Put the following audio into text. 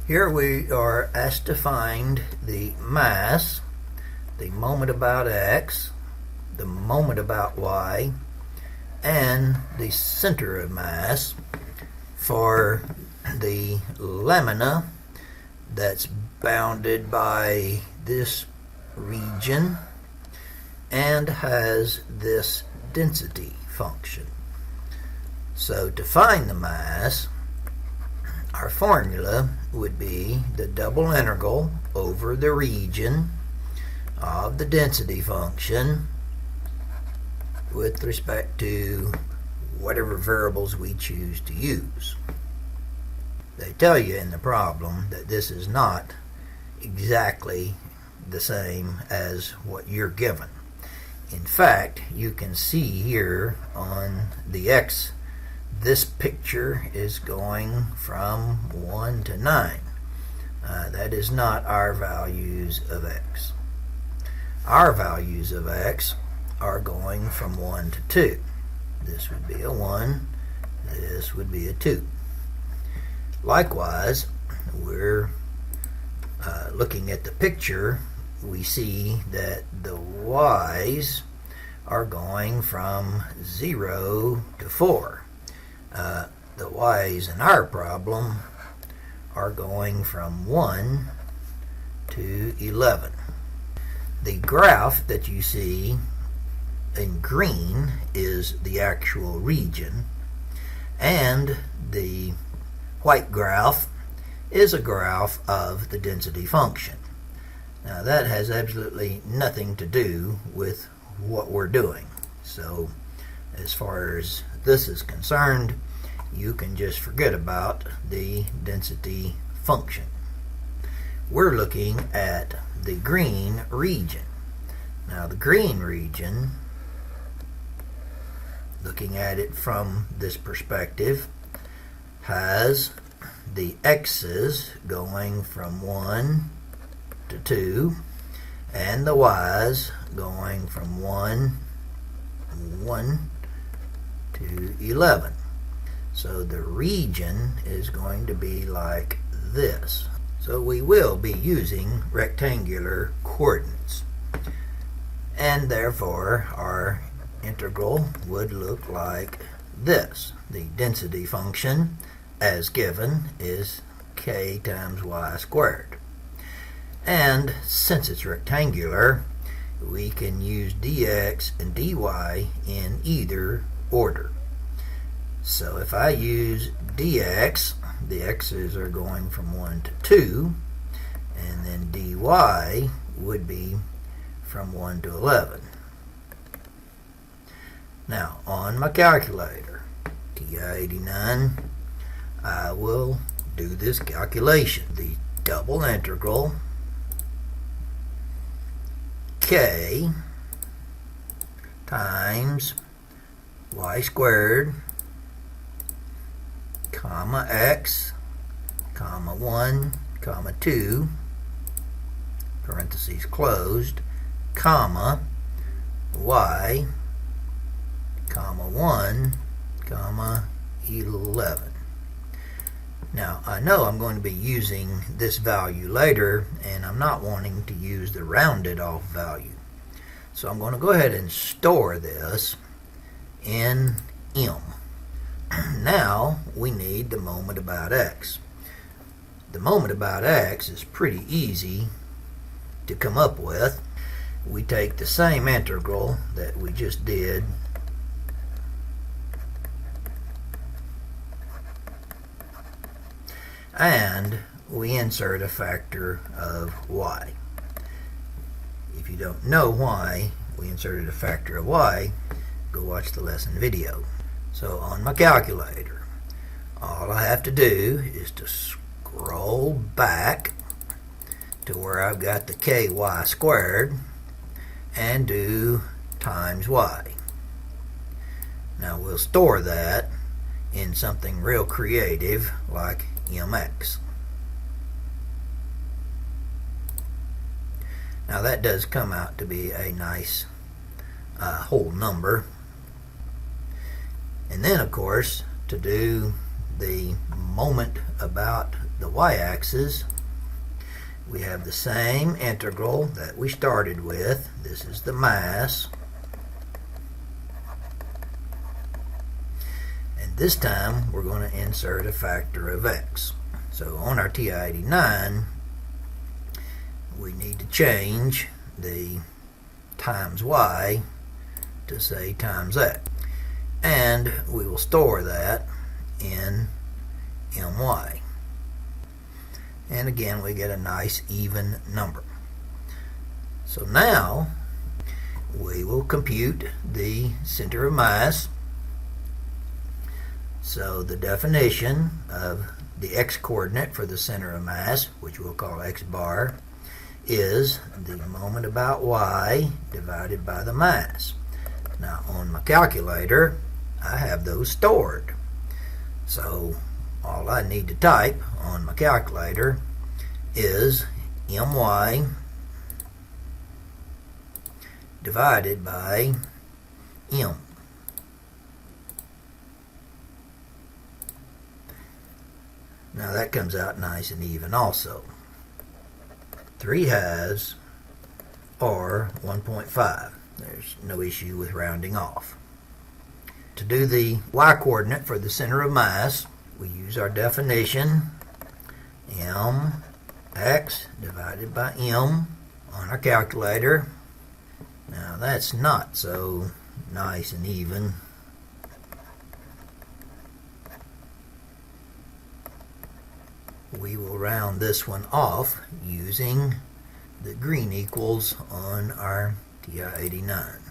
Here we are asked to find the mass, the moment about x, the moment about y, and the center of mass for the lamina that's bounded by this region and has this density function. So to find the mass, our formula would be the double integral over the region of the density function with respect to whatever variables we choose to use. They tell you in the problem that this is not exactly the same as what you're given. In fact, you can see here on the x, this picture is going from 1 to 9. That is not our values of x. Our values of x are going from 1 to 2. This would be a 1, this would be a 2. Likewise, we're looking at the picture, we see that the y's are going from 0 to 4. The y's in our problem are going from 1 to 11. The graph that you see in green is the actual region, and the white graph is a graph of the density function. Now that has absolutely nothing to do with what we're doing. So as far as this is concerned, you can just forget about the density function. We're looking at the green region. Now the green region, looking at it from this perspective, has the x's going from 1 to 2 and the y's going from 1 to 11. So the region is going to be like this. So we will be using rectangular coordinates, and therefore our integral would look like this. The density function as given is k times y squared. And since it's rectangular, we can use dx and dy in either order. So if I use dx, the x's are going from 1 to 2, and then dy would be from 1 to 11. Now on my calculator, TI-89, I will do this calculation. The double integral k times y squared comma x comma 1 comma 2 parentheses closed comma y comma 1 comma 11. Now I know I'm going to be using this value later, and I'm not wanting to use the rounded off value. So I'm going to go ahead and store this in M. Now we need the moment about x. The moment about x is pretty easy to come up with. We take the same integral that we just did and we insert a factor of y. If you don't know why we inserted a factor of y, go watch the lesson video. So on my calculator, all I have to do is to scroll back to where I've got the ky squared and do times y. Now we'll store that in something real creative like mx. Now that does come out to be a nice whole number. And then of course, to do the moment about the y-axis, we have the same integral that we started with. This is the mass. And this time we're going to insert a factor of x. So on our TI-89, we need to change the times y to say times x. And we will store that in my. And again, we get a nice even number. So now we will compute the center of mass. So the definition of the x-coordinate for the center of mass, which we'll call x bar, is the moment about y divided by the mass. Now on my calculator, I have those stored. So all I need to type on my calculator is my divided by m. Now that comes out nice and even also. 3/2 or 1.5. There's no issue with rounding off. To do the y-coordinate for the center of mass, we use our definition, mx divided by m, on our calculator. Now that's not so nice and even. We will round this one off using the green equals on our TI-89.